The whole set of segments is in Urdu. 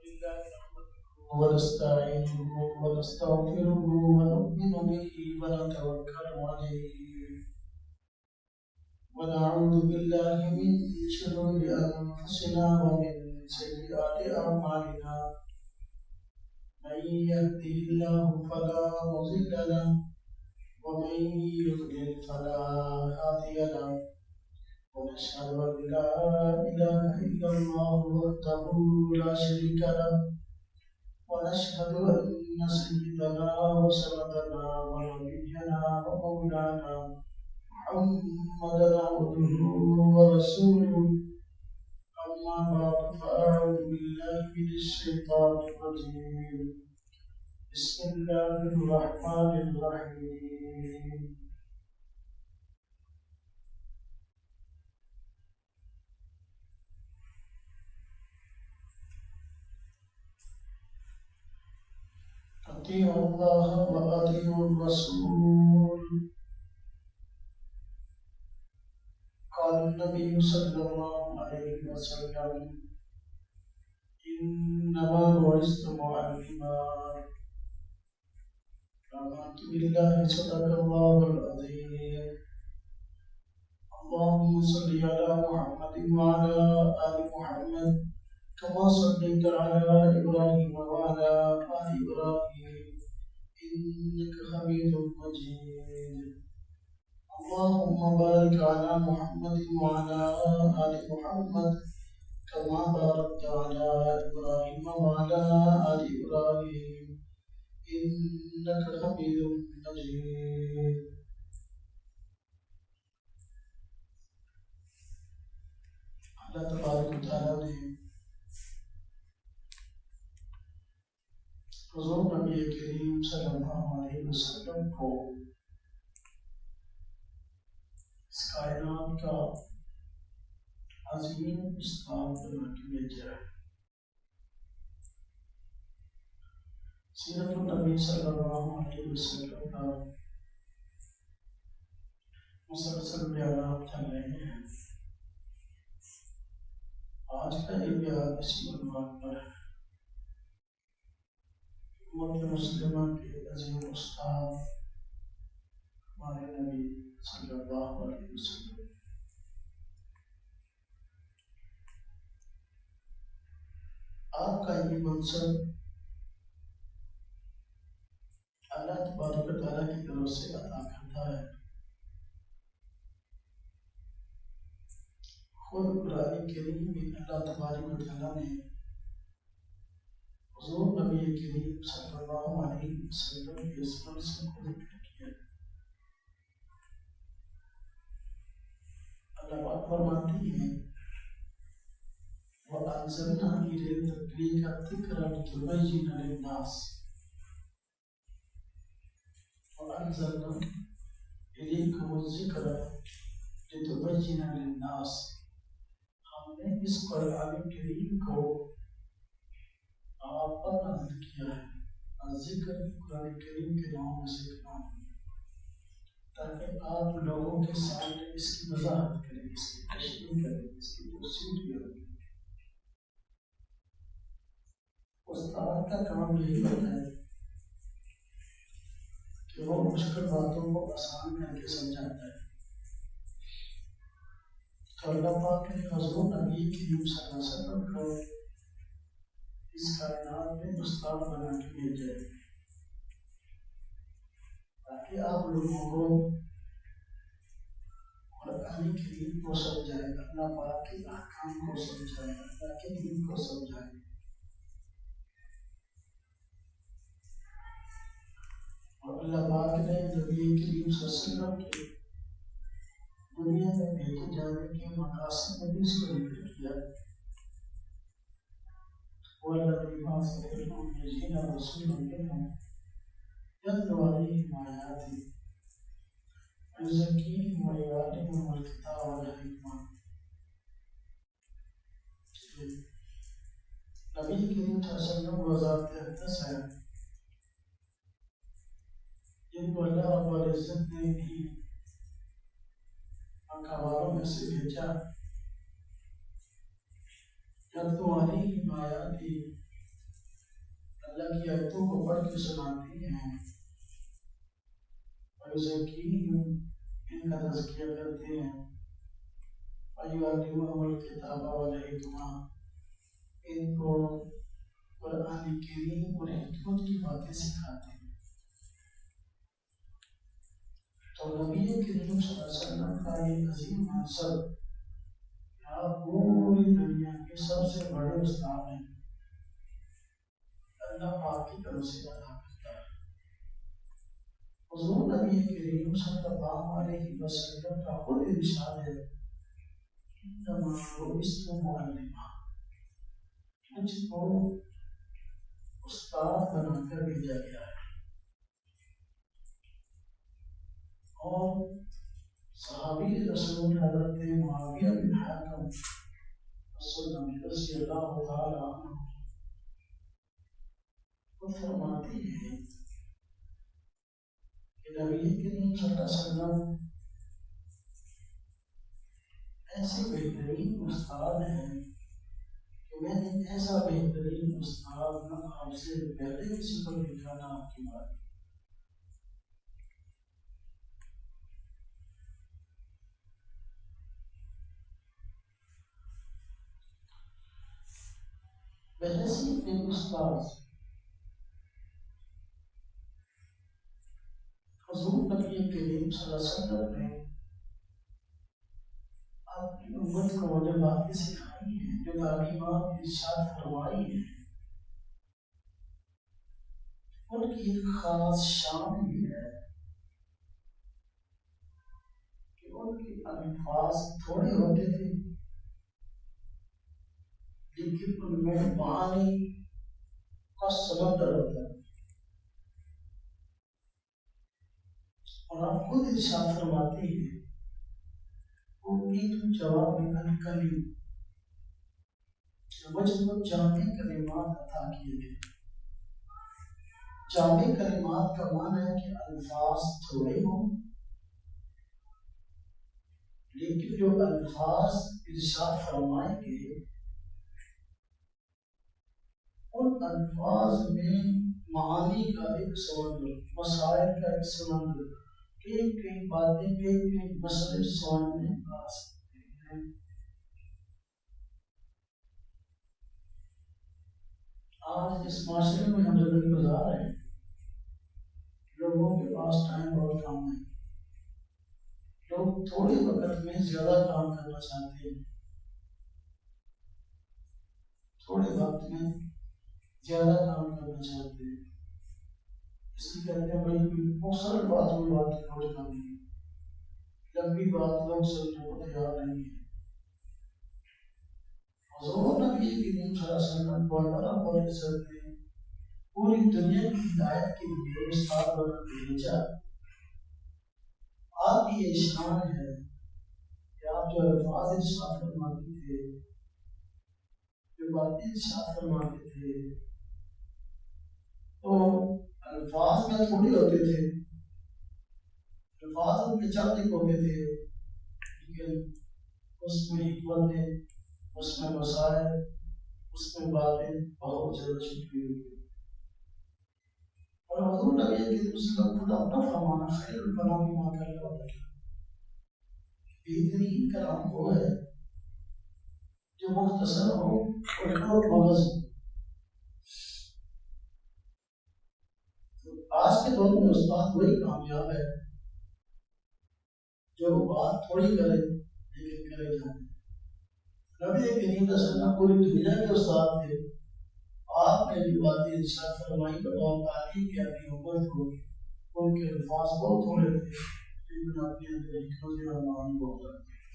لله نحمده ونستعينه ونستغفره ونؤمن به ونتوكل عليه ونعوذ بالله من شرور أنفسنا ومن سيئات أعمالنا من يهده الله فلا مضل له ومن يضلل فلا هادي له ونشهد أن لا إله إلا الله وحده لا شريك له ونشهد أن سيدنا وسندنا ونبينا ومولانا محمدا عبده ورسوله أما بعد فأعوذ بالله من الشيطان الرجيم بسم الله الرحمن الرحيم أطيعوا الله وأطيعوا الرسول قال النبي صلى الله عليه وسلم إنما بعثت معلما آمنت بالله صدق الله العظيم اللهم صل على محمد وعلى آل محمد كما صليت على إبراهيم وعلى آل إبراهيم إنك حميد مجيد اللهم بارك على محمد وعلى آل محمد كما باركت على إبراهيم وعلى آل إبراهيم إنك حميد مجيد اللہ تبارک و تعالیٰ نے حضور نبی کریم صلی اللہ علیہ وسلم کو اس کائنات کا عظیم اسلام بنا کے بھیجا ہے۔ سیرت النبی صلی اللہ علیہ وسلم کا مسلسل بیانات چل رہے ہیں۔ آج کا یہ بیان اسی عنوان پر ہے، امت مسلمہ کے عظیم استاد ہمارے نبی صلی اللہ علیہ وسلم۔ آپ کا یہ منصب اللہ تبارک و تعالیٰ کی طرف سے عطا کرتا ہے۔ خود قرآن کریم میں اللہ تبارک و تعالیٰ نے حضور نبی کریم صلی اللہ علیہ وسلم کے اس منصب کو ذکر کیا۔ اللہ پاک فرماتی ہیں وَأَنزَلْنَا إِلَيْكَ الذِّكْرَ لِتُبَيِّنَ لِلنَّاسِ وَأَنزَلْنَا إِلَيْكُمُ الذِّكْرَ لِتُبَيِّنَ لِلنَّاسِ، ہم نے اس قرآن کریم کو آپ پر نازل کیا ہے۔ ذکر قرآن کریم کے نام میں سے ایک نام ہے، تاکہ آپ لوگوں کے سامنے اس کی وضاحت کریں، اس کی تشریح کریں، اس کی تفسیر کریں۔ استاد کا کام یہی ہوتا ہے کہ وہ مشکل باتوں کو آسان کر کے سمجھاتا ہے۔ تو اللہ پاک نے حضور نبی کریم صلی اللہ علیہ وسلم کو اس کائنات میں استاد بنا کے بھیجا ہے، تاکہ آپ لوگوں کو قرآن کریم کو سمجھائیں، اللہ پاک کے احکام کو سمجھائیں، اللہ کے دین کو سمجھائیں۔ اور اللہ پاک نے نبی کریم صلی اللہ علیہ وسلم کے دنیا میں بھیجے جانے کے مقاصد میں بھی اس کو ذکر کیا۔ وَالَّذِي بَعَثَ فِي الْأُمِّيِّينَ رَسُولًا مِّنْهُمْ يَتْلُو عَلَيْهِمْ آيَاتِهِ وَيُزَكِّيهِمْ وَيُعَلِّمُهُمُ الْكِتَابَ وَالْحِكْمَةَ۔ نبی کریم صلی اللہ علیہ وسلم وضاحت اقدس ہے جن کو اللہ رب العزت نے بھی مکہ والوں میں سے بھیجا جب تمہاری حمایت کی اللہ کی آیتوں کو پڑھ کے سناتی ہیں اور اسے کی ان کا تذکیہ کرتے ہیں کتاب والحکمہ، ان کو قرآن کریم اور حکمت کی باتیں سکھاتے ہیں، تو نبی کریم صلی اللہ علیہ وسلم کا یہ عظیم منصب، آپ پوری دنیا کے سب سے بڑے استاد ہیں، اللہ پاک کی طرف سے ادا کرتا ہے۔ حضور نبی کریم صلی اللہ علیہ وسلم کا خود ارشاد ہے، انما بعثت معلما، مجھ کو استاد بنا کر بھیجا گیا ہے۔ اور صحابی رسول حضرت معاویہ بن حکم رضی اللہ تعالی عنہ وہ فرماتے ہیں کہ نبی کریم صلی اللہ علیہ وسلم ایسے بہترین استاد ہیں کہ میں نے ایسا بہترین استاد نہ آپ سے پہلے کسی کو دیکھا نہ آپ کی بات۔ بحیثیت ایک استاد حضور نبی کریم صلی اللہ علیہ وسلم نے اپنی امت کو جو باتیں سکھائی ہیں، جو تعلیمات ارشاد فرمائی ہیں، ان کی ایک خاص شان یہ ہے کہ ان کے الفاظ تھوڑے ہوتے تھے لیکن ان میں معانی کا سمندر ہوتا ہے۔ اور آپ خود ارشاد فرماتے ہیں جواب میں کلیم، مجھ کو جامع کلمات عطا کیے گئے۔ جامع کلمات کا معنی ہے کہ الفاظ تھوڑے ہوں لیکن جو الفاظ ارشاد فرمائیں گے ان الفاظ میں معانی کا ایک سمندر، مسائل کا ایک سمندر، کئی باتیں کئی مسئلے سمجھ میں آ سکتے ہیں۔ آج اس معاشرے میں ہم زندگی گزار رہے ہیں، لوگوں کے پاس ٹائم بہت کم ہے، لوگ تھوڑے وقت میں زیادہ کام کرنا چاہتے ہیں، تھوڑے وقت میں زیادہ کام کرنا چاہتے ہیں، اس لیے کہتے ہیں بھائی مختصر بات میں بات نوٹ کرنی ہے، لمبی بات لوگ سننے کو تیار نہیں ہے۔ حضور نبی کریم صلی اللہ علیہ وسلم کو اللہ رب العزت نے پوری دنیا کی ہدایت کے لیے استاد بنا کے بھیجا۔ آپ کی یہ شان ہے کہ آپ جو الفاظ ارشاد فرماتے تھے، جو باتیں ارشاد فرماتے تھے، تو الفاظ میں تھوڑے ہوتے تھے، الفاظ ان کے چند ایک ہوتے تھے، لیکن اس میں حکمتیں، اس میں مسائل، اس میں باتیں بہت زیادہ چھپی ہوئی تھی۔ اور حضور نبی کریم صلی اللہ علیہ وسلم خود اپنا فرمانا خیر الکلام ما قل ودل، بہترین کلام وہ ہے جو مختصر ہو اور مغز ہو۔ آج کے دور میں استاد وہی کامیاب ہے جو بات تھوڑی کرے لیکن کرے جانے۔ نبی کریم صلی اللہ علیہ وسلم پوری دنیا کے استاد تھے، آپ نے جو باتیں ارشاد فرمائی بطور تعلیم کی اپنی امت کو، ان کے الفاظ بہت تھوڑے تھے لیکن اپنے اندر حکمت اور معانی بہت رکھتے تھے۔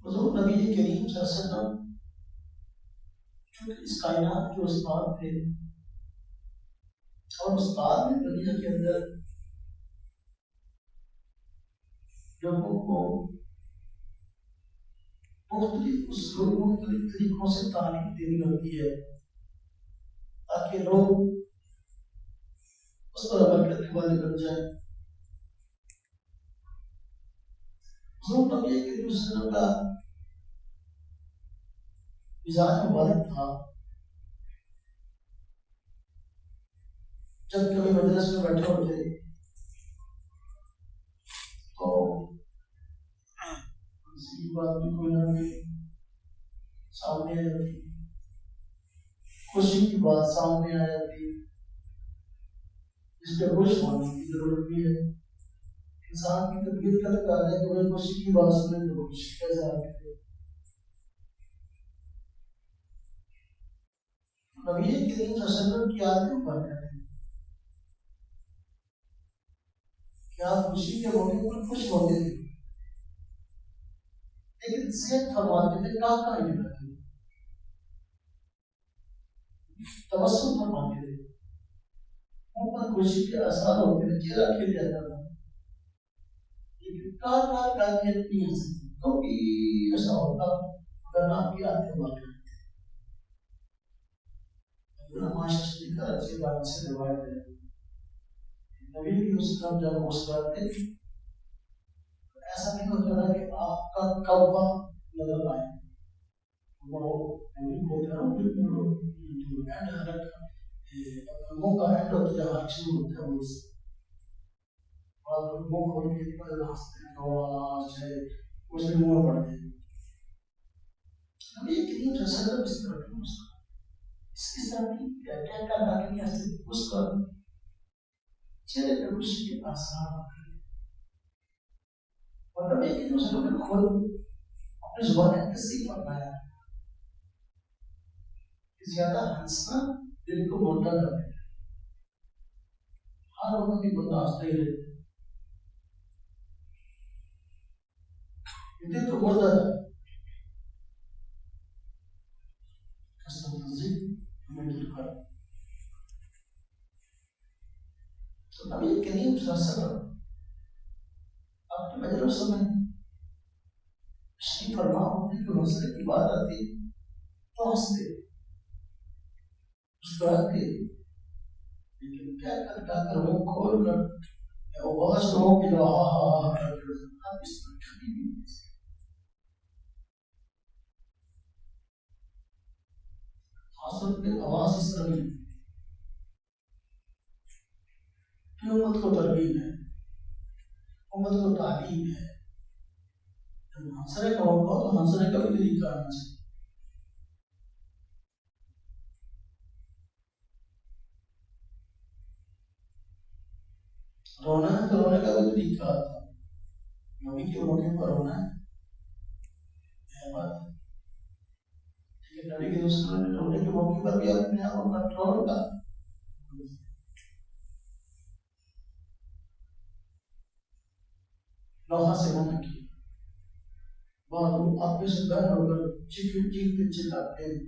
حضور نبی کریم صلی اللہ علیہ وسلم چونکہ اس کائنات کے استاد تھے اور استاد نے دنیا کے اندر لوگوں کو مختلف اسلوب، مختلف طریقوں سے تعلیم دینی ہوتی ہے تاکہ لوگ اس پر عمل کرنے والے بن جائیں۔ حضور نبی کریم صلی اللہ علیہ وسلم کا مزاج مبارک تھا، جب کبھی مجلس میں بیٹھے ہوتے تو کسی بات بھی کوئی نہ کوئی سامنے آ جاتی، خوشی کی بات سامنے آ جاتی جس پہ خوش ہونے کی ضرورت بھی ہے۔ انسان کی طبیعت کا تقاضا ہے کہ وہ خوشی کی بات سنے تو خوشی کا اظہار کرے۔ نبی کریم صلی اللہ علیہ وسلم کی عادت پر ہے کہ آپ خوشی کے موقع پر خوش ہوتے تھے، لیکن صحت فرماتے تھے کہاں رکھتے تبسم فرماتے تھے، منہ پر خوشی کے آثار ہوتے تھے، چہرہ کھل جاتا تھا، لیکن کہاں کیفیت نہیں ہو سکتی۔ کبھی ایسا ہوتا اگر آپ کی عادت بات کرتے معاشرے سے نکل اچھی بات سے روایت ہے نبی کی اس طرف جب مسکراتے ایسا نہیں ہوتا تھا کہ آپ کا کعبہ نظر آئے، وہ نبی بولتا ہے بالکل جو اینڈ حرکت منہ کا اینڈ ہوتا ہے ہر چیز ہوتا ہے اس اور منہ کھول کے اتنا ہنستے ہیں آواز ہے اس میں منہ پڑتے ہیں۔ نبی کریم صلی اللہ علیہ وسلم اس طرح کی مسکراتے اس کے ساتھ کیا کرنا کہ کیسے اس کا چہرے پہ خوشی کے آثار اور نبی کریم صلی اللہ علیہ وسلم نے خود اپنی زبان میں تصدیق فرمایا کہ زیادہ ہنسنا دل کو مردہ کر دیتا ہے، ہر وقت بھی بندہ ہنستا ہی رہتا ہے، دل کو مردہ کر تو نبی کریم صلی اللہ علیہ وسلم اپنے مجلس میں تشریف فرما ہوتے کہ مسئلے کی بات آتی تو ہنستے مسکراتے، لیکن کیا کر منہ کھول کر آواز لوگوں کی آپ اس پر کبھی بھی نہیں سکتے۔ خاص طور پہ آواز اس طرح نہیں کہ امت کو ترغیب ہے، امت کو تعلیم ہے، جب ہنسنے کا موقع ہو تو ہنسنے کا بھی طریقہ آنا چاہیے۔ رونا ہے تو رونے کا بھی طریقہ آتا ہے، نبی کے موقع پر رونا ہے بات ہے، لیکن نبی کے دوسرے نے رونے کے موقع پر بھی اپنے آپ کو کنٹرول کا لوہا سے منع کیا، بعد آپ میں سے بہن ہو کر چیخ چلاتے ہیں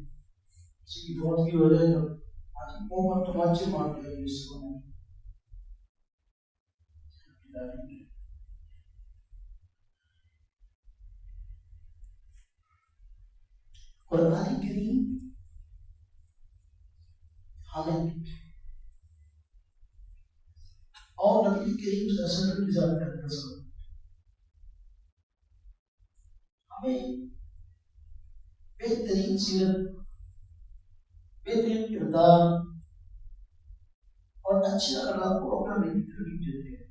کسی کی موت کی وجہ جو منہ پر تماچے مار دیا اس کو قرآن کریم ہمیں اور نبی کریم صلی اللہ علیہ وسلم کی ذات کا نظر ہمیں بہترین سیرت، بہترین کردار اور اچھے اخلاق کو اپنا نبی ترغیب دیتے ہیں۔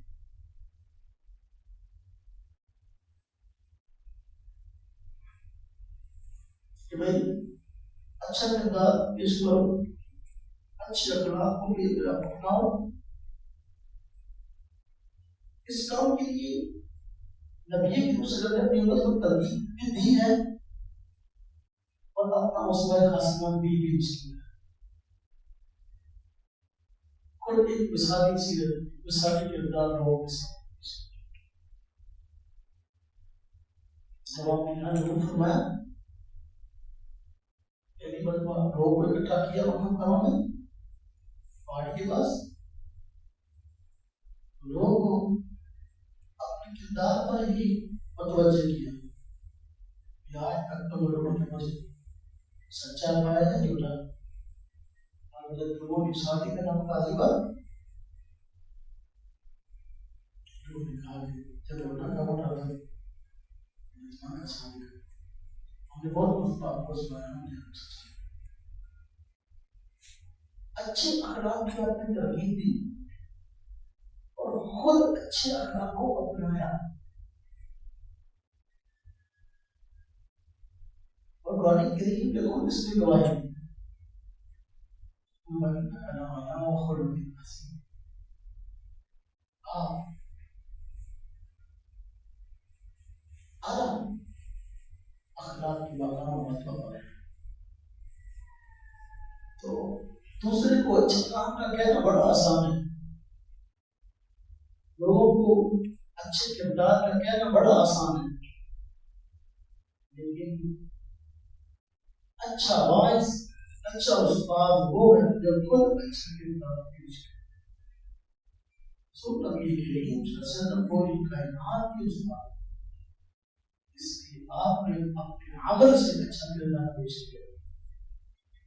کہ بھائی اچھا کردار پیش کرو، اچھے اخلاق کو بھی اپناؤ، اس کام کے لیے نبی کی رسالت نے اپنی امت کو ترغیب بھی دی ہے اور اپنا اسوہ حسنہ بھی اس کی ہے۔ خود ایک مثالی سیرت، مثالی کردار لوگوں کے ساتھ جب آپ نے حکم فرمایا پہلی مرتبہ لوگوں کو اکٹھا کیا مکہ میں پہاڑی کے پاس، لوگوں کو اپنے کردار پر ہی متوجہ کیا کہ آج تک تو لوگوں نے مجھے سچا پایا ہے جھوٹا، اور جب لوگوں کی شادی کا نام قاضی بات لوگوں نے کہا کہ جب موٹا کا موٹا تھا مجھے بہت وقت آپ کو سنایا مجھے اچھے اخلاق کی آپ نے ترغیب دی اور خود اچھے اخلاق کو اپنایا اور قرآن کریم کے خود اس کی گواہی دی اخلاق کی مطلب ہے تو دوسرے کو اچھے کام کا کہنا بڑا آسان ہے، لوگوں کو اچھے کردار کا کہنا بڑا آسان ہے، لیکن اچھا واعظ اچھا استاد وہ ہے جو خود اچھا کردار پیش کرے۔ نبی کریم صلی اللہ علیہ وسلم پوری کائنات کے استاد، اس لیے آپ نے اپنے عمل سے اچھا کردار پیش کیا،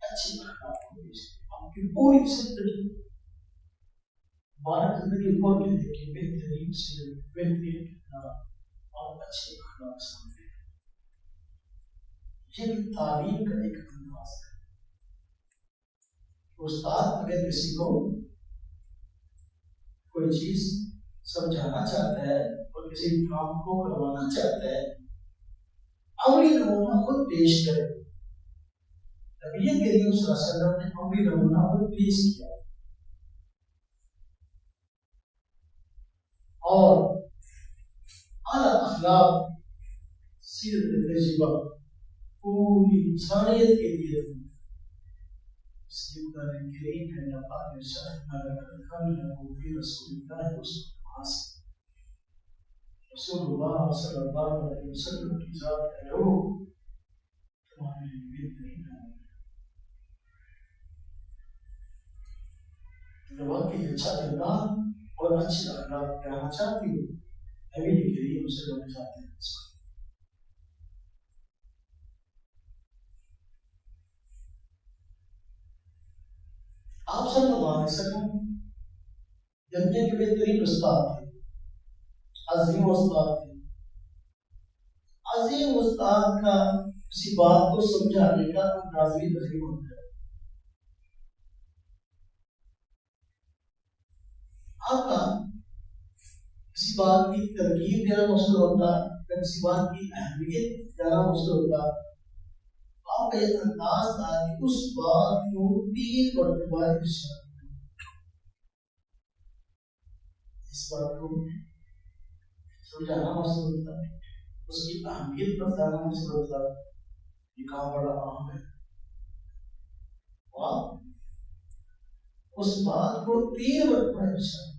اچھی اخلاق کو پیش کیا، آپ کی پوری زندگی بارہ زندگی کھول کے دیکھیں، بہترین سے بہترین کردار اور اچھے اخلاق سامنے ہیں۔ یہ بھی تعلیم کا ایک انداز ہے۔ استاد اگر کسی کو کوئی چیز سمجھانا چاہتا ہے اور کسی کام کو کروانا چاہتا ہے، عملی نمونہ خود پیش کرے۔ نبی کریم صلی اللہ علیہ وسلم نے عملی نمونہ خود پیش کیا اور اعلیٰ اخلاق سیرت طیبہ پوری انسانیت کے لیے اس لیے قرآن کریم ہے اللہ پاک نے رسول اللہ صلی اللہ علیہ وسلم کی ذات ہے لوگ تمہارے لیے بہترین ہے۔ اگر واقعی اچھا کردار اور اچھی اخلاق کہنا چاہتی ہو، نبی کریم سے لوگ چاہتے ہیں۔ آپ صلی اللہ علیہ وسلم دنیا کے بہترین استاد تھے، عظیم استاد تھے۔ عظیم استاد کا کسی بات کو سمجھانے کا انداز بھی عظیم ہوتا ہے۔ آپ کا کسی بات کی ترکیب دینا مقصد ہوتا ہے، کسی بات کی اہمیت دینا مقصد ہوتا ہے، آپ کا یہ انداز تھا کہ اس بات کو 3 مرتبہ ارشاد کریں۔ اس بات کو سمجھانا مقصد ہوتا ہے، اس کی اہمیت بتانا مقصد ہوتا ہے، یہ کام بڑا اہم ہے، اور اس بات کو 3 مرتبہ ارشاد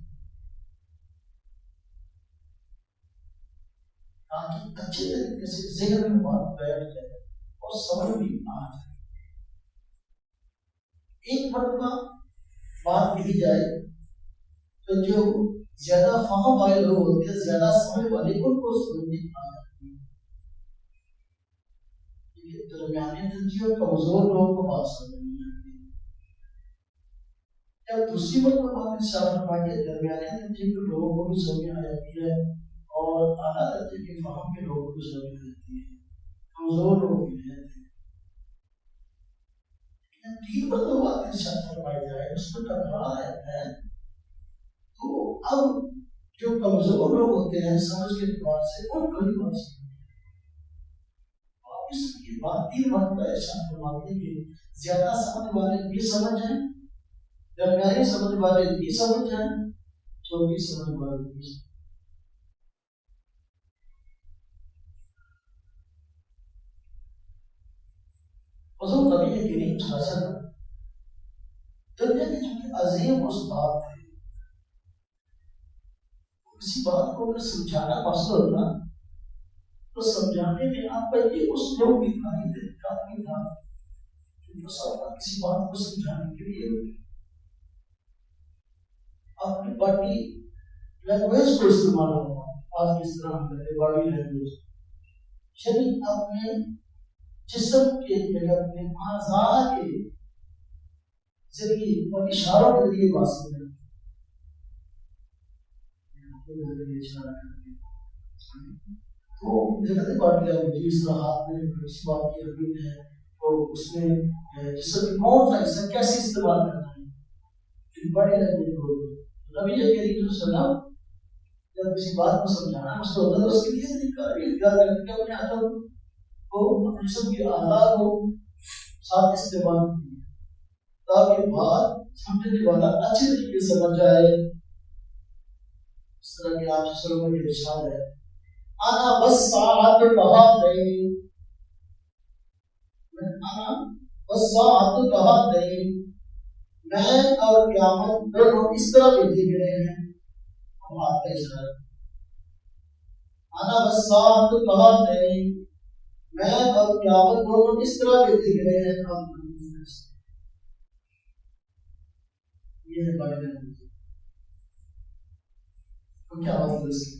تاکہ اچھے طریقے سے ذہن میں بات بیٹھ جائے اور سمجھ بھی آ جائے۔ ایک مرتبہ بات کہی جائے تو جو زیادہ فہم والے لوگ ہوتے ہیں، زیادہ سمجھ والے، ان کو سمجھ میں آ جاتی ہے۔ درمیانے درجے اور کمزور لوگوں کو بات سمجھ نہیں آتی۔ جب دوسری مرتبہ بات ارشاد فرمائے، درمیانے درجے کے لوگوں کو بھی سمجھ آ جاتی ہے اور اعلیٰ درجے کے فہم کے لوگوں کو سمجھ آتی ہے، کمزور لوگ بھی رہتے ہیں۔ 3 مرتبہ بات ارشاد فرمائی جائے، اس میں ٹکرا رہتا ہے، تو اب جو کمزور لوگ ہوتے ہیں سمجھ کے اعتبار سے، ان کو بھی بات سمجھ آپ اس کی بات 3 مرتبہ ارشاد فرماتے ہیں کہ زیادہ سمجھ والے بھی سمجھ جائیں، درمیانی سمجھ والے بھی سمجھ جائیں، چھوٹی سمجھ والے بھی سمجھ۔ حضور نبی کریم صلی اللہ علیہ وسلم دنیا کے جو عظیم استاد تھے، کسی بات کو اگر سمجھانا مقصد ہوتا تو سمجھانے میں آپ کا یہ اسلوب بھی تھا، یہ طریقہ بھی تھا، کسی بات کو سمجھانے کے لیے اپنی باڈی لینگویج کو استعمال ہوگا۔ آج کس طرح ہم کہتے ہیں باڈی لینگویج، یعنی اپنے جسم کے اپنے اعضاء کے ذریعے اور اشاروں کے ذریعے بات سمجھنا، تو مجھے کہتے پارٹی ہے مجھے اس طرح ہاتھ میں اس بات کی اہمیت ہے اور اس میں جسم میں کون سا حصہ کیسے استعمال کرنا ہے بڑی لینگویج کو نبی کریم صلی اللہ علیہ وسلم جب کسی بات کو سمجھانا مسئلہ ہوتا ہے تو اس کے لیے طریقہ بھی اختیار کرتے کہ اپنے عقل کو اپنے جسم کے اعضاء کو ساتھ استعمال کیے تاکہ بات سمجھنے والا اچھے طریقے سے سمجھ جائے. اس طرح کے آپ سے سلم کے ارشاد ہے انا والساعۃ کہاتین انا والساعۃ کہاتین میں اور قیامت دونوں اس طرح بھیجے گئے ہیں. ہم آپ کا اشارہ انا والساعۃ کہاتین میں اور قیامت دونوں اس طرح بھیجے گئے ہیں. یہ ہے بڑے تو کیا مطلب اس کی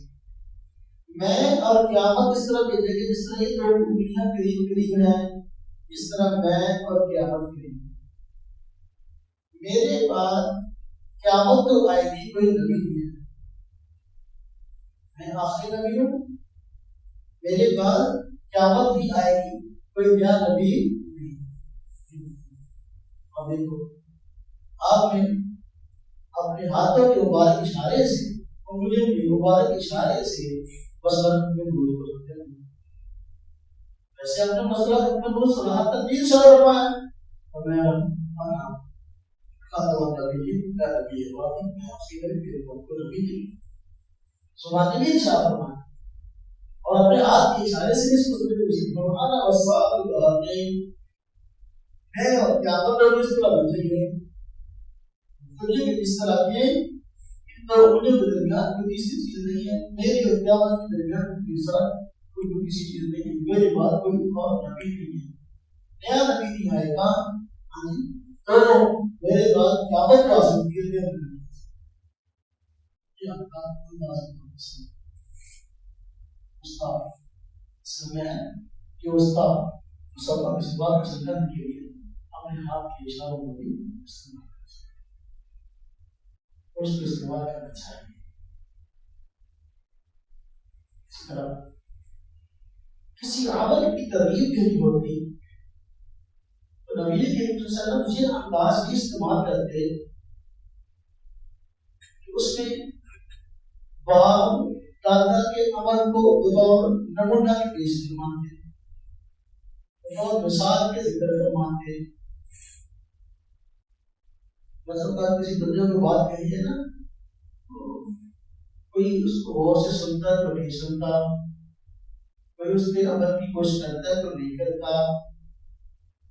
میں اور قیامت اس طرح بھیجے گئے جس طرح یہ دو انگلیاں قریب قریب ہیں اس طرح میں اور قیامت قریب. میرے بعد قیامت تو آئے گی کوئی نبی نہیں ہے میں آخری نبی ہوں. میرے بعد قیامت بھی آئے گی کوئی نیا نبی نہیں. اب دیکھو آپ نے اپنے ہاتھوں کے مبارک اشارے سے انگلیوں کے مبارک اشارے سے مسئلہ میں دور کر سکتے ہیں. ویسے آپ نے مسئلہ میں بہت صلاحت تدبیر سے فرمایا اور میں خاتم النبی کا نبی ہے واقعی میں آپ سے کرے میرے کو نبی نہیں سبحان بھی اشارہ فرمایا اور اپنے ہاتھ کے اشارے سے اس مسئلے کو اسی فرمانا اور صاحب نہیں ہے اور قیامت میں اس طرح بن جائے گی مجھے اس طرح کے تو مجھے درمیان کوئی تیسری چیز نہیں ہے. میری اور قیامت کے درمیان کوئی تیسرا کوئی تیسری چیز نہیں ہے. میرے بعد کوئی اور نبی نہیں ہے نیا نبی نہیں آئے گا تو میرے بعد قیامت کا سکتی ہے یہ آپ کا انداز استاد سمجھا ہے کہ استاد مسلمان اس بات کو سمجھنے کے لیے اپنے ہاتھ کے اشاروں کو بھی استعمال اور اس کو استعمال کرنا چاہیے. اس طرح کسی عمل کی ترغیب بھی نہیں ہوتی تو نبی کریم صلی اللہ علیہ وسلم یہ انداز بھی استعمال کرتے کہ اس میں باپ دادا کے عمل کو بطور نمونہ کے پیش فرماتے بطور مثال کے ذکر فرماتے. مثلا کسی دنیا میں بات کہی ہے نا کوئی اس کو غور سے سنتا ہے تو نہیں سنتا کوئی اس کے عمل کی کوشش کرتا ہے تو نہیں کرتا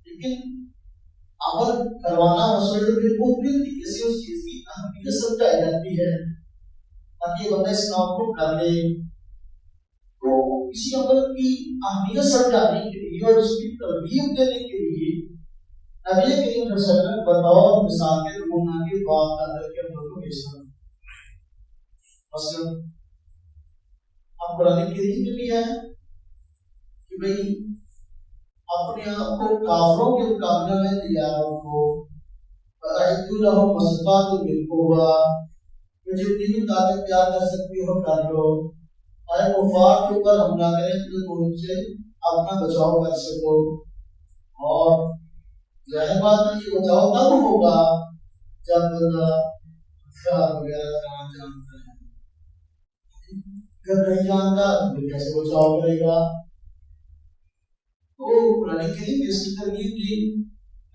لیکن عمل کروانا مسئلہ تو پھر مختلف طریقے سے اس چیز کی اہمیت سمجھائی جاتی ہے تاکہ بندہ اس کام کو کر لے. تو کسی عمل کی اہمیت سمجھانے کے لیے اور اس کی ترغیب دینے کے لیے نبی کریم صلی اللہ علیہ وسلم بطور مثال کے نمونہ کے باپ دادا کے عمل کو پیش کرتے. مثلا اب قرآن کریم میں بھی ہے کہ بھئی اپنے آپ کو کافروں کے مقابلے میں تیار رکھو فَأَعِدُّوا لَهُمْ مَسْتَطَعْتُم مِّن قُوَّةٍ جتنی بھی طاقت تیار کر سکتی ہو کر لو اے کفار کے اوپر حملہ کریں تو ان سے اپنا بچاؤ کر سکو. اور ظاہر بات ہے کہ بچاؤ تب ہوگا جب بندہ ہتھیار وغیرہ چلانا جانتا ہے. اگر نہیں جانتا تو کیسے بچاؤ کرے گا. تو قرآن کریم میں اس کی ترغیب دی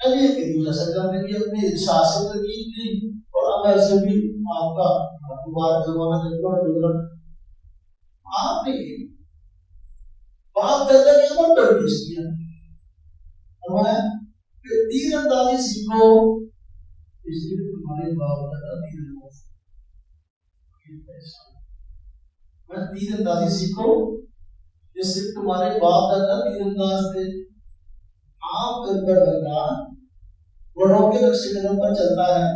نبی کریم صلی اللہ علیہ وسلم نے بھی اپنے ارشاد سے ترغیب دی اور عمل سے بھی آپ کا مبارک زمانہ دیکھو آپ نے باپ دادا کے عمل پر پیش کیا فرمایا کہ تیر اندازی سیکھو اس لیے تمہارے باپ دادا تیر اندازی میں تیر اندازی سیکھو جس سے تمہارے باپ دادا تیر انداز تھے. عام طور پر بندہ بڑوں کے نقش قدم پر چلتا ہے.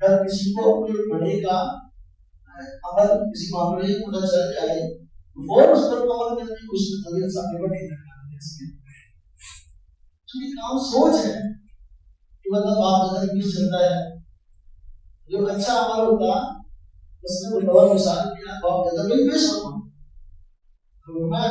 اگر کسی کو اپنے بڑے کا عمل کسی معاملے میں پتہ چل جائے تو فوراً اس پر عمل کرنے کی کوشش کرتے ہیں. سامنے بڑے یہ کام سوچ ہے کہ بندہ باپ دادا کے پیچھے چلتا ہے. جو اچھا عمل ہوتا اس نے بطور مثال کیا باپ دادا میں پیش ہوتا. میں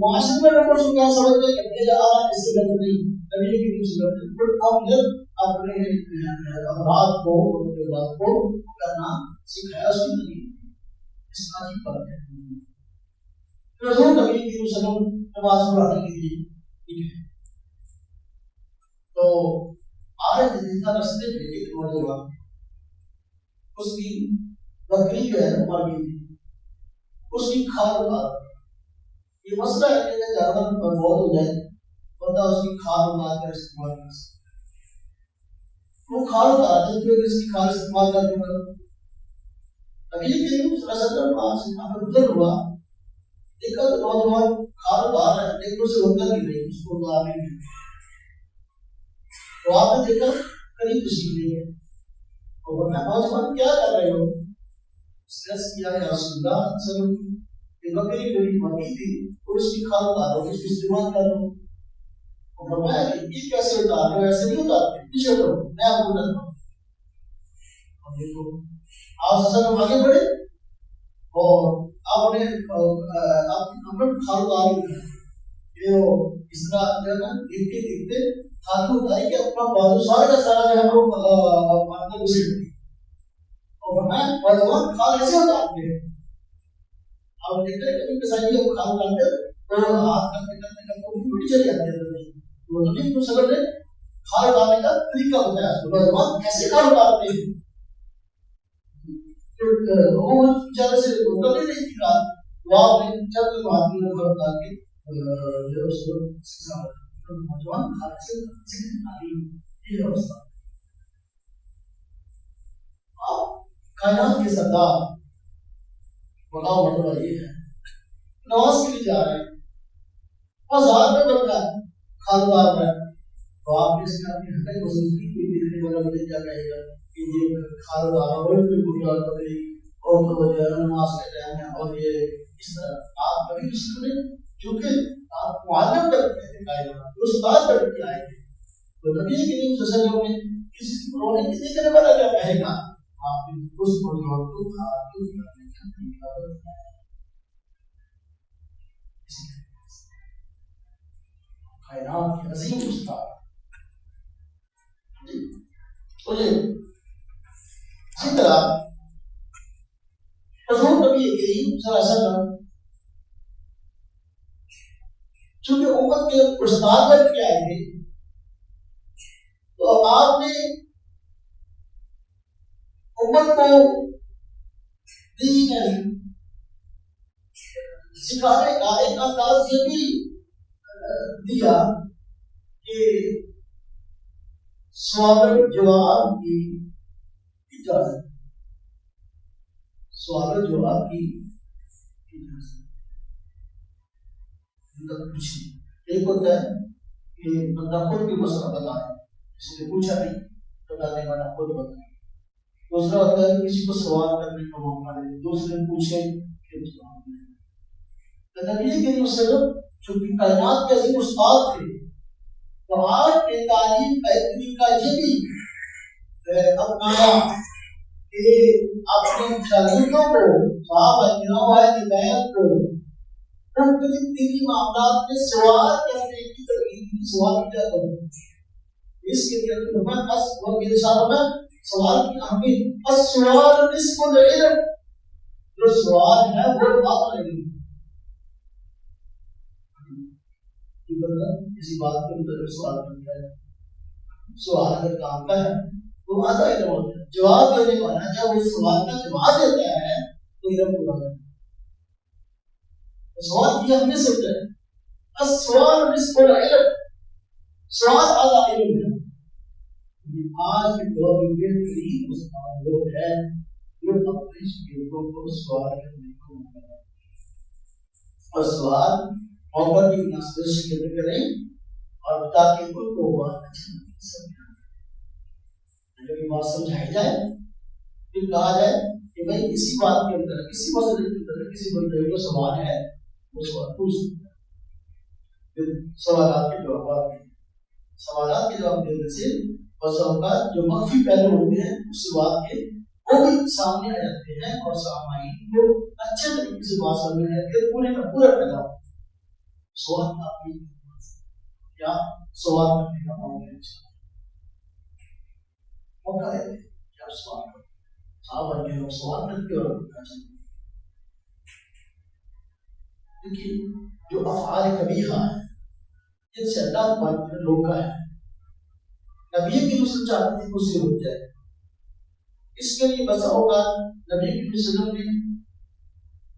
معاشرے میں لوگ اس کو کیا سمجھتے ہیں کہ بھائی اس سے غلط نہیں، نبی کی سے غلط نہیں، بٹ ہم نے اپنے افراد کو اپنے بات کو کرنا سکھایا، اس کی نہیں اس کا ہی فرق ہے. رسول نبی کی وسلم نماز پڑھانے کے لیے نکلے تو آج جتنا رستے میں ایک نوجوان اس کی بکری جو ہے مر گئی تھی، اس کی کھال اتار. یہ مسئلہ ہے کہ جانور برباد ہو جائے بندہ اس کی کھال اتار کر استعمال کر سکتا. وہ کھال اتار دیں کہ اس کی کھال استعمال کر کے ابھی صلی اللہ علیہ وسلم آج گزر ہوا، دیکھا تو نوجوان کھال اتار ہے لیکن اسے اندر نہیں رہی، اس کو اتارنے میں تو آپ نے دیکھا قریب تشریف لے گئے اور نوجوان کیا کر رہے ہو؟ اس نے کیا یا رسول اللہ صلی اللہ علیہ وسلم کہ بکری میری مکی تھی اور اس کی کھال اتار رہا ہوں، اس کو استعمال کر رہا ہوں. اور فرمایا کہ یہ کیسے اتار رہے ہو؟ ایسے نہیں اتارتے، پیچھے ہٹو میں آپ کو بتاتا ہوں. اور دیکھو آپ وسلم آگے بڑھے اور آپ نے اپنے کھال اتار لی. اس طرح جو ہے نا دیکھتے دیکھتے کھال اتاری کہ اپنا بازو سارا کا سارا جو ہے وہ مارنے کو سیٹ گئی. اور فرمایا نوجوان کھال ایسے اتارتے ہیں. آپ دیکھتے ہیں کہ کسائی جب کھال اتارتے تو ہاتھ کرتے کرتے کرتے وہ بھی چلے جاتے ہیں. تو نبی کو صلی اللہ علیہ وسلم نے کھال اتارنے کا طریقہ بتایا، نوجوان کیسے کھال اتارتے ہیں. وہ بیچارے سے اتر نہیں تھی کھال، وہ آپ نے چند آدمی کو کھال اتار کے جو اس کو سکھا نوجوان کھال سے یہ اوستہ. آپ کائنات کے سردار بڑا مرتبہ یہ ہے، نماز کے لیے جا رہے ہیں، بازار میں بندہ کھال اتار رہا ہے تو آپ نے اس میں اپنی حقیقت کو سمجھی. کوئی دیکھنے والا مجھے کیا کہے گا کہ یہ کھال اتار رہا ہے، کوئی بری بات پڑے گی اور تو وجہ نماز کے ٹائم ہے. اور یہ اس طرح آپ کبھی بھی سن لیں چونکہ آپ معلم تک کہتے کائنات استاد تک کے آئے تھے تو نبی کریم صلی اللہ علیہ وسلم نے کسی کی رونے کی دیکھنے والا کیا کہے گا. آپ نے اس کو جو کائنات کے عظیم استاد. اسی طرح حضور نبی کریم صلی اللہ علیہ وسلم چونکہ امت کے استاد بن کے آئے تھے تو آپ نے امت کو دین سکھانے کا ایک انداز یہ بھی دیا کہ سوال جواب کی اجازت، سوال جواب کی اجازت. ایک ہوتا ہے کہ بندہ خود بھی مسئلہ بتائے، کسی نے پوچھا نہیں بتانے والا خود بتائے. دوسرا ہوتا ہے کسی کو سوال کرنے کا موقع دے، دوسرے پوچھے کہ جواب دے. نبی کریم صلی اللہ علیہ وسلم چونکہ کائنات کے عظیم استاد تھے تو آج کے تعلیم کا ایک طریقہ یہ بھی اپنایا کہ اپنے شاگردوں کو صحابہ کرام کی بیعت کو مختلف دینی معاملات میں سوال کرنے کی ترغیب دی. سوال کیا کرو اس کے لیے سوال کی اہمیت السؤال نصف العلم. جو سوال ہے وہ آدھا علم. کسی بات کے متعلق سوال کرتا ہے، سوال اگر کام کا ہے تو آدھا علم ہوتا ہے. جواب دینے والا جب اس سوال کا جواب دیتا ہے تو علم پورا ہوتا ہے. سوال کی اہمیت سمجھا ہے. السؤال نصف العلم، سوال آدھا علم ہے. آج کے دور میں بہترین استاد وہ ہے جو اپنے شاگردوں کو سوال کرنے کو موقع دیں اور سوال موقع کی مناسبت سے شکل کریں اور تاکہ ان کو بات اچھی سمجھائیں. جب یہ بات سمجھائی جائے پھر کہا جائے کہ بھائی کسی بات کے اندر کسی مسئلے کے اندر کسی بندے کو سوال ہے وہ سوال پوچھ سکتا ہے. پھر سوالات کے جوابات دیں. سوالات کے جواب دینے سے بس اوقات جو مخفی پہلو ہوتے ہیں اس بات کے وہ بھی سامنے آ جاتے ہیں اور سامعین کو اچھے طریقے سے بات سمجھ میں آتی ہے. پورے کا پورا پیدا ہوتا ہے. سوال آپ کیا سوال کرنے کا موقع ہے کیا سوال کرو صاحب کے لوگ سوال کرتے اور کیونکہ جو افعال کبیحہ ہیں جن سے اللہ پاک نے روکا ہے نبی کی مسلم چاہتے تھے اس سے رک جائے. اس کے لیے بسا اوقات نبی کی وسلم نے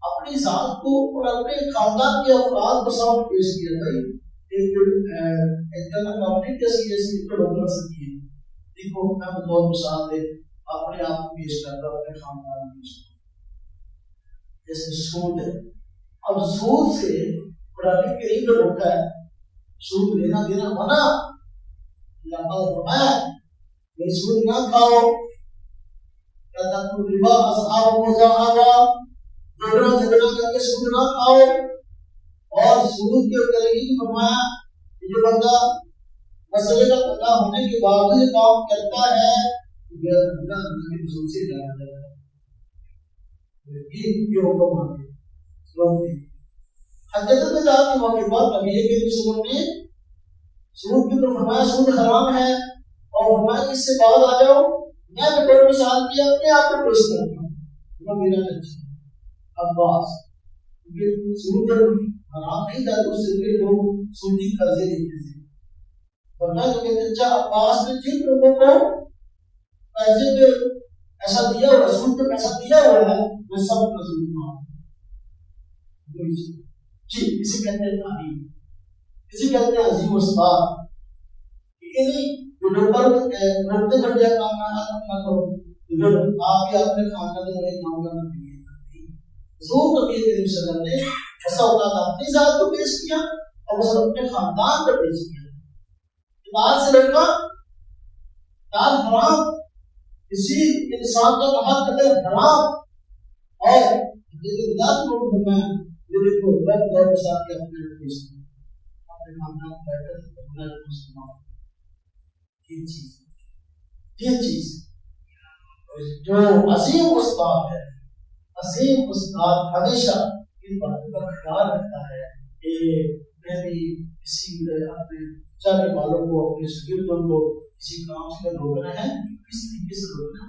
اپنی ذات کو اور اپنے خاندان کے افراد کو سامنے پیش کیا. بھائی ایک کمپنی کیسی ایسی روک کر سکتی ہے. دیکھو میں بطور مثال دے اپنے آپ کو پیش کرتا ہوں اپنے خاندان میں پیش کرتا ہوں. جیسے سود ہے. اب سود سے قرآن کریم نے روکا ہے سود لینا دینا منع. اللہ تعالیٰ فرمایا کہ سود نہ کھاؤ. کہتا ہے ربا اصحاب مزاحمہ جھگڑا کر کے سود نہ کھاؤ. اور سود کے طریقے کی فرمایا کہ جو بندہ مسئلے کا پتہ ہونے کے باوجود یہ کام کرتا ہے یہ سے ڈالا جاتا ہے. یہ حکم آتے حجت الوداع کے موقع پر نبی کریم صلی اللہ علیہ وسلم نے سود کی تو فرمایا سود حرام ہے اور فرمایا کہ اس سے باز آ جاؤ. میں بطور مثال کیا اپنے آپ کو پیش کرتا ہوں. میرا چچا عباس سود حرام نہیں تھا تو اس سے لوگ سودی قرضے دیتے تھے. فرمایا کہ میرے چچا عباس نے جن لوگوں کو قرضے پہ ایسا دیا ہوا سود پہ پیسہ دیا ہوا ہے میں سب کا سود معاف. جی اسے کہتے ہیں تعلیم. اسے کہتے ہیں عظیم استاد. یعنی جو پر روکتے گھٹیا کام نہ کرو اگر آپ یا اپنے خاندان میں کام کرنا نہیں ضرور نبی کریم صلی اللہ علیہ وسلم نے ایسا اوقات اپنی ذات کو پیش کیا اور اس اپنے خاندان کو پیش کیا. بات سے روکا دال حرام کسی انسان کا نہاد قتل حرام اور ذات کو فرمایا میرے کو رب اور ساتھ کے اپنے پیش کیا اپنے خاندان کو بیٹھے اپنا مسلمان. یہ چیز جو عظیم استاد ہے عظیم استاد ہمیشہ ان باتوں کا خیال رکھتا ہے کہ میں بھی کسی اپنے چاہنے والوں کو اپنے شاگردوں کو کسی کام سے روکنا ہے کس طریقے سے روکنا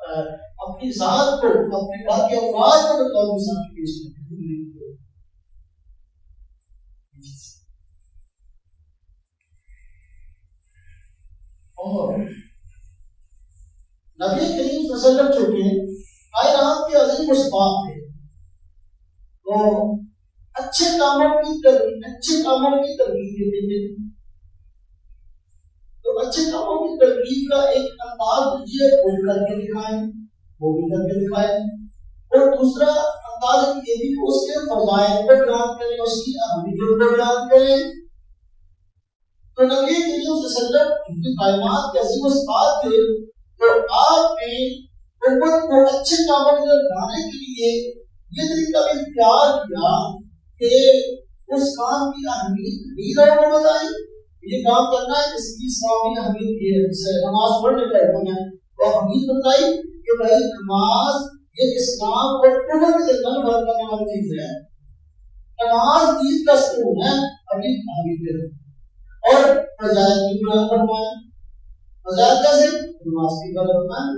ہے اپنی ذات کو اپنے باقی افراد کو بطور مثال پیش کرتے اور نبی کریم صلی اللہ علیہ وسلم چونکہ کائنات کے عظیم اسباب تھے تو اچھے کاموں کی ترغیب دیتے تھے. تو اچھے کاموں کی ترغیب کا ایک انداز یہ بول کر کے دکھائیں وہ بھی کر کے دکھائیں اور دوسرا انداز یہ بھی اس کے فضائل کو بیان کریں اس کی اہمیت کو بیان کریں. تو نبی کریم صلی اللہ علیہ وسلم کی کائنات کے عظیم استاد تھے تو آپ نے امت کو اچھے کاموں کی طرف لانے کے لیے یہ طریقہ بھی اختیار کیا کہ اس کام کی اہمیت بھی لوگوں کو بتائیں. یہ کام کرنا ہے اس کی اسلامی اہمیت یہ ہے نماز پڑھنے کا حکم ہے تو اہمیت بتائی کہ بھائی نماز یہ اسلام اور کفر کے درمیان فرق کرنے والی چیز ہے. نماز دین کا ستون ہے ابھی اہمیت ہے. اور فضائل کی بیان فرمائیں. فضائل کیسے نماز کی بیان فرمائیں.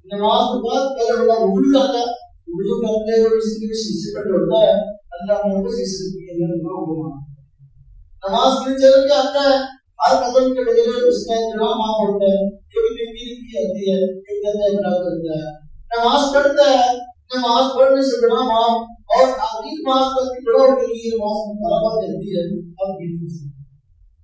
نماز کے بعد پہلے بڑا وضو جاتا ہے وضو کرتے ہیں اور کسی کے شیشے پر ڈھولتا ہے اللہ نے کو شیشے کے اندر گناہ گما. نماز کے چل کے آتا ہے ہر قدم کے بجائے اس کا گناہ معاف ہوتا ہے. جو بھی نیکی کی جاتی ہے ایک جگہ گناہ کرتا ہے. نماز پڑھتا ہے نماز پڑھنے سے گناہ معاف اور آخری نماز تک کے گناہوں کے لیے نماز برابر کرتی ہے. اب بھی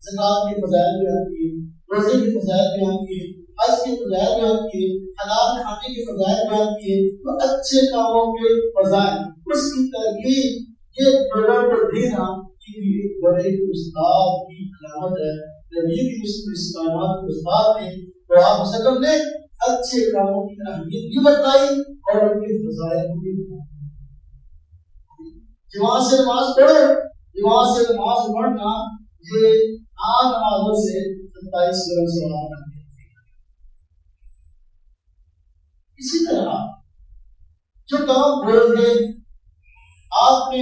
زکات کی فضائل بیان کی روزے کی فضائل بیان کی حج کی فضائل بیان کی حلال کھانے کی فضائل بیان کی تو اچھے کاموں کے فضائل اس کی ترغیب یہ لوگوں کو دینا کہ ایک بڑے استاد کی علامت ہے. نبی کی اس کائنات کے استاد نے تو آپ وسلم نے اچھے کاموں کی اہمیت بھی بتائی اور ان کے فضائل بھی بتائی. جماعت سے نماز پڑھو. جماعت سے نماز پڑھنا یہ عام نمازوں سے 27 گنا ثواب ہے. اسی طرح جو کام بولے تھے آپ نے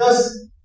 10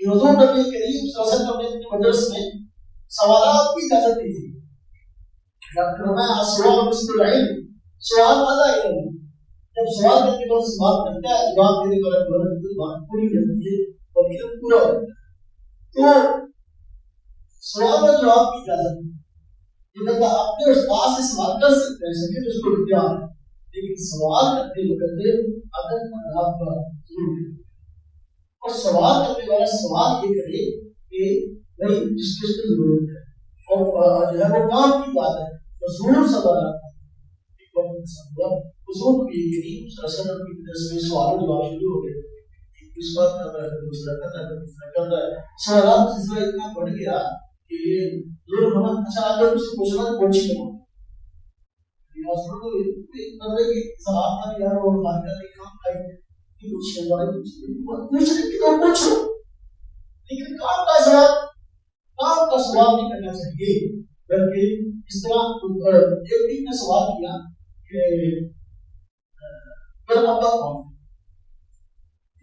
کہ حضور نبی کریم صلی اللہ علیہ وسلم نے اپنے مدرس میں سوالات کی اجازت دی تھی. ڈاکٹر میں سوال مثل العلم، سوال آدھا علم. جب سوال کرنے کے بعد سوال کرتا ہے جواب دینے کے بعد بات پوری ہوتی ہے اور علم پورا ہوتا ہے. تو سوال اور جواب کی اجازت یہ بندہ اپنے استاد سے سوال کر سکتا ہے، سکے تو اس کو اختیار ہے، لیکن سوال کرتے وقت ادب آداب کا ضرور ہے. اور سوال کرنے والا سوال یہ کرے کہ بھائی جس کی ضرورت ہے اور جو ہے وہ کام کی بات ہے تو ضرور سوال آتا ہے. حضور نبی کریم صلی اللہ علیہ وسلم کی طرف سے سوال و جواب شروع ہو گئے. اس بات کا دوسرا کرتا ہے سوالات کا سلسلہ اتنا بڑھ گیا کہ لوگ ہمیں اچھا اگر مجھ سے پوچھنا تو پوچھ لیں یا سنو ایک بندے کی سوال تھا یار وہ مارکا نہیں کام کھائی کہ کچھ شیزارے پوچھنے کی تو پوچھو، لیکن کام کا سوال نہیں کرنا چاہیے. بلکہ اس طرح ایک نے سوال کیا کہ میرا ابا کون ہے.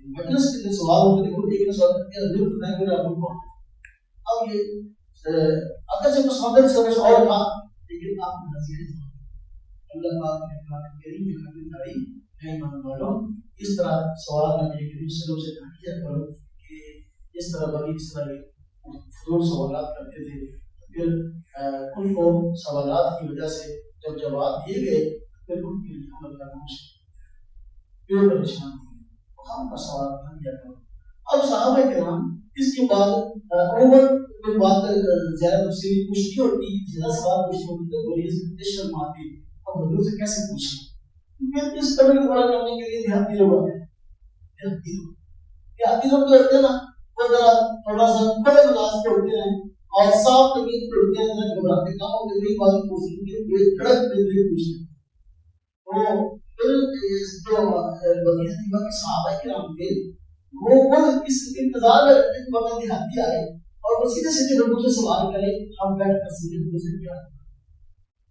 مجلس کے لیے سوال ہوتے ہیں، ایک نے سوال کیا حضور بتائیں میرا ابا کون ہے. اب یہ اگر جب سمندر سے کچھ اور تھا لیکن آپ نے نظیر اللہ پاک نے قرآن کریم میں خبرداری ہے ایمان والوں اس طرح سوال نبی کریم صلی اللہ علیہ وسلم سے کیا کرو کہ اس طرح بنی اسرائیل فضول سوالات کرتے تھے. پھر ان کو سوالات کی وجہ سے جب جواب دیے گئے پھر ان کے لیے عمل کرنا مشکل پھر پریشان ہوئے. ہم کا سوال نہ کیا کرو. اب صحابہ کرام اس کے بعد عمر کوئی بات زیادہ تفصیلی کچھ نہیں ہوتی، زیادہ سوال پوچھنے ہوتے تو بولیے شرم آتی اور حضور سے کیسے پوچھیں. پھر اس قدر کو پورا کرنے کے لیے دیہاتی لوگ آتے ہیں. دیہاتی لوگ جو ہوتے ہیں نا وہ ذرا تھوڑا سا بڑے مزاج کے ہوتے ہیں اور صاف طبیعت کے ہوتے ہیں، گھبراتے کام ہوتے ہیں، بات پوچھنے کے لیے کھڑک کے لیے پوچھتے ہیں. تو پھر جو مدینہ کے صحابہ کرام تھے وہ خود اس انتظار میں رہتے کہ وقت دیہاتی آئے اور وہ سیدھے سیدھے لوگوں سے سوال کرے ہم بیٹھ کر سیدھے لوگوں سے کیا.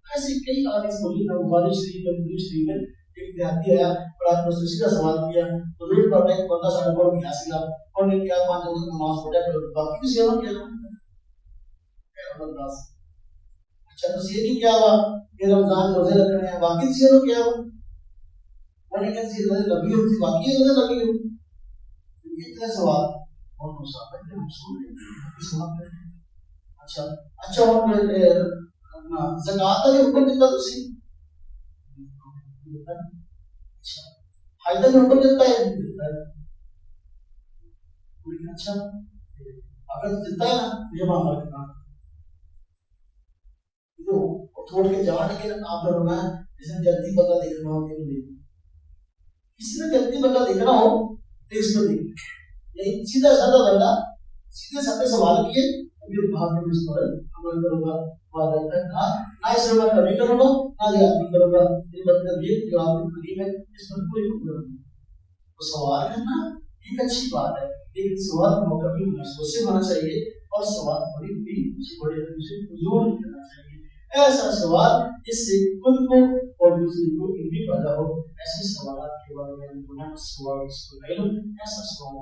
ایسے کئی حدیث موجود ہیں، بخاری شریف میں مسلم شریف میں ایک دیہاتی آیا اور آپ نے سیدھا سوال کیا حضور پر ایک بندہ سارے بڑھ گیا سیدھا اور نے کیا 5 وقت نماز پڑھا پھر باقی کسی اور کیا بندہ. اچھا تو یہ نہیں کیا ہوا کہ رمضان روزے رکھنے ہیں باقی کسی اور کیا ہوا اور نے کہا روزے لگی ہوتی باقی روزے لگی ہوتی. اتنے سوال اور مسافر کے مقصود ہے سوال کرتے ہیں. اچھا اور زکات کا بھی حکم دیتا تسی اچھا فائدہ بھی حکم دیتا ہے اچھا اگر دیتا ہے نا یہ معاملہ کرنا تو چھوڑ کے جانے کے آپ کا ہونا ہے جس نے جلدی پتہ دیکھنا ہو کہ نہیں کسی نے جلدی پتہ دیکھنا ہو تو اس کو دیکھ نہیں سیدھا سادہ بندہ سیدھے سادے سوال کیے پھر بھاگ میں اس پر عمل کروں گا وعدہ کرنا نہ اس میں کبھی کروں گا نہ زیادتی کروں گا. یہ مطلب یہ جو آپ کی قریب ہے اس پر کوئی حکم نہیں. تو سوال کرنا ایک اچھی بات ہے لیکن سوال موقع بھی محسوس سے ہونا چاہیے اور سوال بڑی بڑے فضول نہیں کرنا چاہیے. ایسا سوال جس سے خود کو اور دوسرے کو بھی فائدہ ہو. ایسے سوالات کے بارے میں گناہ سوال ایسا سوال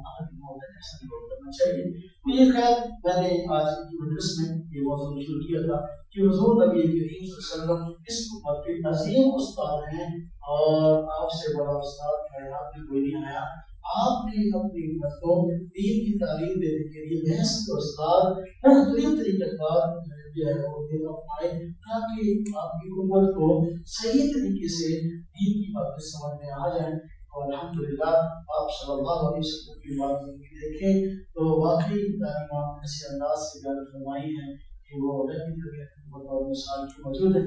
ایسا نہیں کرنا چاہیے. مجھے خیال میں نے آج کی مجلس میں یہ موضوع شروع کیا تھا کہ حضور نبی کریم صلی اللہ علیہ وسلم اس امت کے عظیم استاد ہیں اور آپ سے بڑا استاد کائنات میں کوئی نہیں آیا. آپ نے اپنی امت کو دین کی تعلیم دینے کے لیے محض استاد مختلف طریقہ کار جو ہے وہ اپنائے تاکہ آپ کی امت کو صحیح طریقے سے دین کی باتیں سمجھ میں آ جائیں. اور الحمدللہ آپ صلی اللہ علیہ وسلم کی بات دیکھیں تو واقعی تعلیمات ایسے انداز سے بیان فرمائی ہیں کہ وہ الگ ہی طریقے اور مثال کی موجود ہے.